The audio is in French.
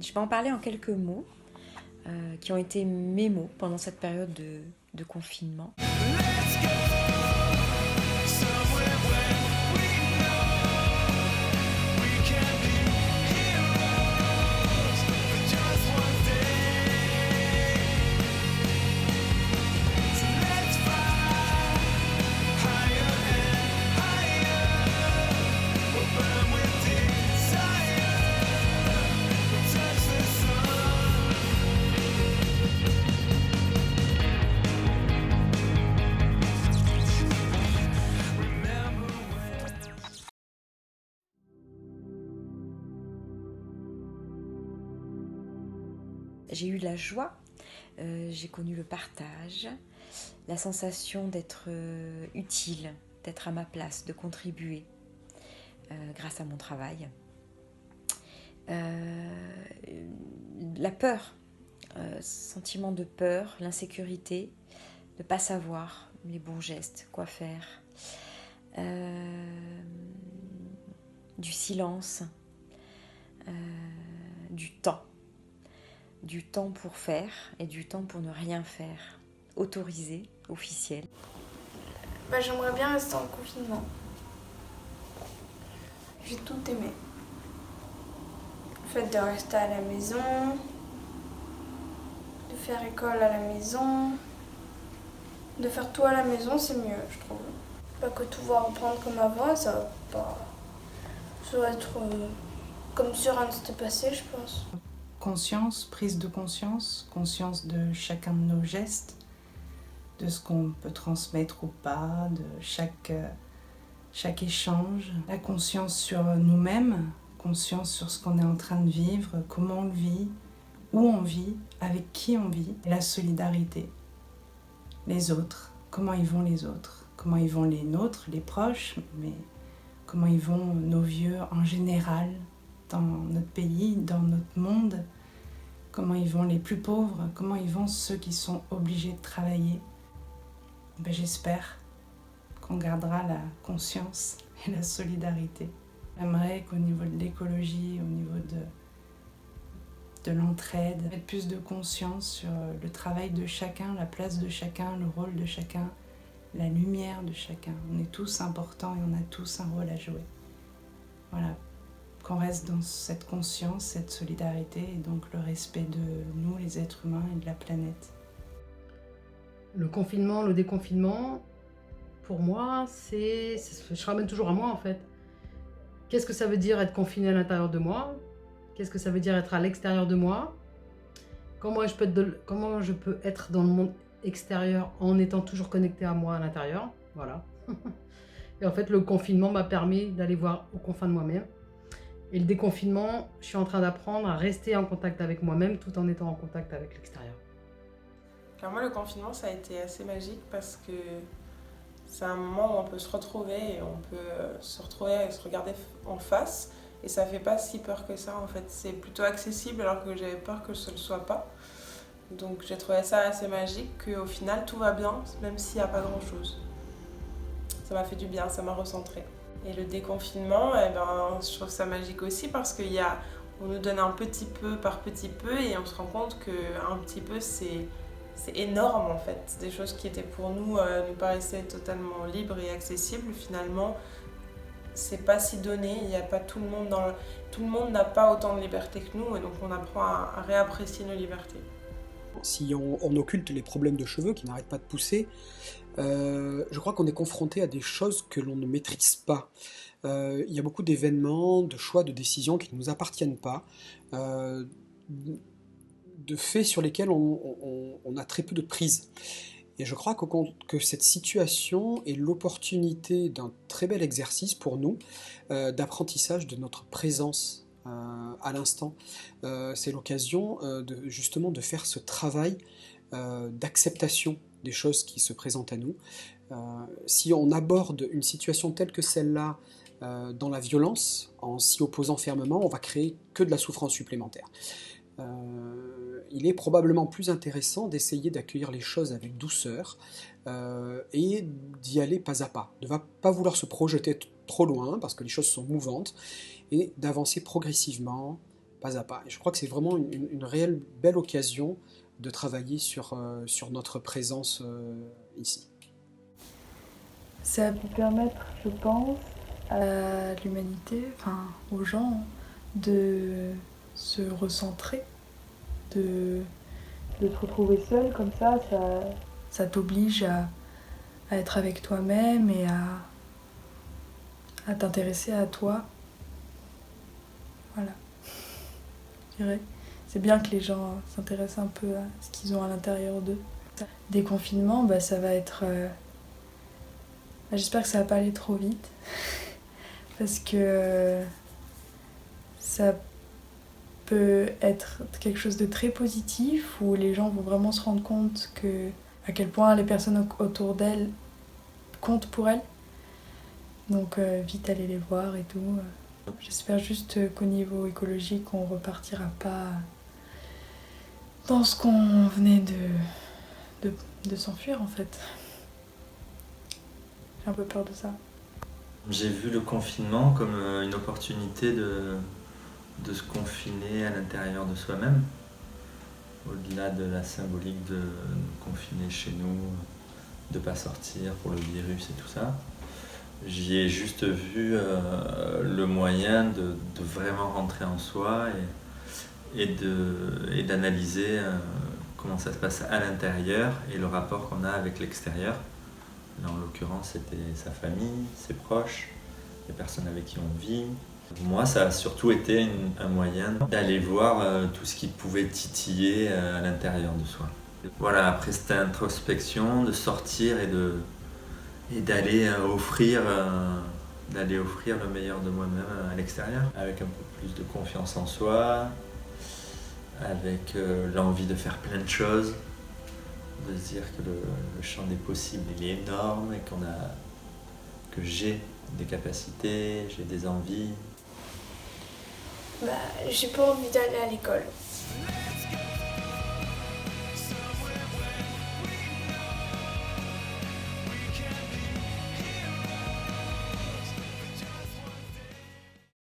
Je vais en parler en quelques mots qui ont été mes mots pendant cette période de confinement. J'ai eu la joie, j'ai connu le partage, la sensation d'être utile, d'être à ma place, de contribuer grâce à mon travail. La peur, sentiment de peur, l'insécurité, de ne pas savoir les bons gestes, quoi faire, du silence, du temps. Du temps pour faire et du temps pour ne rien faire. Autorisé, officiel. J'aimerais bien rester en confinement. J'ai tout aimé. Le fait de rester à la maison, de faire école à la maison, de faire tout à la maison, c'est mieux, je trouve. Pas que tout va reprendre comme avant, ça va pas. Ça va être comme si rien ne s'était passé, je pense. Conscience, prise de conscience, conscience de chacun de nos gestes, de ce qu'on peut transmettre ou pas, de chaque échange. La conscience sur nous-mêmes, conscience sur ce qu'on est en train de vivre, comment on le vit, où on vit, avec qui on vit. Et la solidarité. Les autres, comment ils vont les autres, comment ils vont les nôtres, les proches, mais comment ils vont nos vieux en général, dans notre pays, dans notre monde, comment ils vont les plus pauvres, comment ils vont ceux qui sont obligés de travailler. J'espère qu'on gardera la conscience et la solidarité. J'aimerais qu'au niveau de l'écologie, au niveau de l'entraide, mettre plus de conscience sur le travail de chacun, la place de chacun, le rôle de chacun, la lumière de chacun. On est tous importants et on a tous un rôle à jouer. Voilà. Qu'on reste dans cette conscience, cette solidarité et donc le respect de nous, les êtres humains et de la planète. Le confinement, le déconfinement, pour moi, je ramène toujours à moi en fait. Qu'est-ce que ça veut dire être confiné à l'intérieur de moi? Qu'est-ce que ça veut dire être à l'extérieur de moi? Comment je peux être dans le monde extérieur en étant toujours connecté à moi à l'intérieur? Voilà. Et en fait, le confinement m'a permis d'aller voir aux confins de moi-même. Et le déconfinement, je suis en train d'apprendre à rester en contact avec moi-même tout en étant en contact avec l'extérieur. Alors moi, le confinement, ça a été assez magique parce que c'est un moment où on peut se retrouver et on peut se retrouver et se regarder en face. Et ça fait pas si peur que ça, en fait. C'est plutôt accessible alors que j'avais peur que ce ne le soit pas. Donc j'ai trouvé ça assez magique qu'au final, tout va bien, même s'il n'y a pas grand-chose. Ça m'a fait du bien, ça m'a recentré. Et le déconfinement, je trouve ça magique aussi parce qu'on nous donne un petit peu par petit peu et on se rend compte qu'un petit peu c'est énorme en fait. Des choses qui étaient pour nous paraissaient totalement libres et accessibles, finalement c'est pas si donné, il n'y a pas tout le monde n'a pas autant de liberté que nous et donc on apprend à réapprécier nos libertés. Si on occulte les problèmes de cheveux qui n'arrêtent pas de pousser, je crois qu'on est confronté à des choses que l'on ne maîtrise pas. Il y a beaucoup d'événements, de choix, de décisions qui ne nous appartiennent pas, de faits sur lesquels on a très peu de prise. Et je crois que cette situation est l'opportunité d'un très bel exercice pour nous d'apprentissage de notre présence à l'instant. C'est l'occasion justement de faire ce travail d'acceptation des choses qui se présentent à nous. Si on aborde une situation telle que celle-là dans la violence, en s'y opposant fermement, on va créer que de la souffrance supplémentaire. Il est probablement plus intéressant d'essayer d'accueillir les choses avec douceur et d'y aller pas à pas, de ne pas vouloir se projeter trop loin parce que les choses sont mouvantes et d'avancer progressivement, pas à pas. Et je crois que c'est vraiment une réelle belle occasion de travailler sur notre présence ici. Ça a pu permettre, je pense, à l'humanité, enfin aux gens, de se recentrer, de te retrouver seul comme ça t'oblige à être avec toi-même et à t'intéresser à toi. Voilà, je dirais. C'est bien que les gens s'intéressent un peu à ce qu'ils ont à l'intérieur d'eux. Déconfinement, ça va être... J'espère que ça va pas aller trop vite. Parce que ça peut être quelque chose de très positif où les gens vont vraiment se rendre compte à quel point les personnes autour d'elles comptent pour elles. Donc vite aller les voir et tout. J'espère juste qu'au niveau écologique, on repartira pas dans ce qu'on venait de s'enfuir en fait. J'ai un peu peur de ça. J'ai vu le confinement comme une opportunité de se confiner à l'intérieur de soi-même, au-delà de la symbolique de nous confiner chez nous, de ne pas sortir pour le virus et tout ça. J'y ai juste vu le moyen de vraiment rentrer en soi et d'analyser comment ça se passe à l'intérieur et le rapport qu'on a avec l'extérieur. Là, en l'occurrence, c'était sa famille, ses proches, les personnes avec qui on vit. Moi, ça a surtout été un moyen d'aller voir tout ce qui pouvait titiller à l'intérieur de soi. Voilà, après cette introspection, de sortir et d'aller offrir le meilleur de moi-même à l'extérieur, avec un peu plus de confiance en soi, avec l'envie de faire plein de choses, de se dire que le champ des possibles il est énorme et que j'ai des capacités, j'ai des envies. J'ai pas envie d'aller à l'école.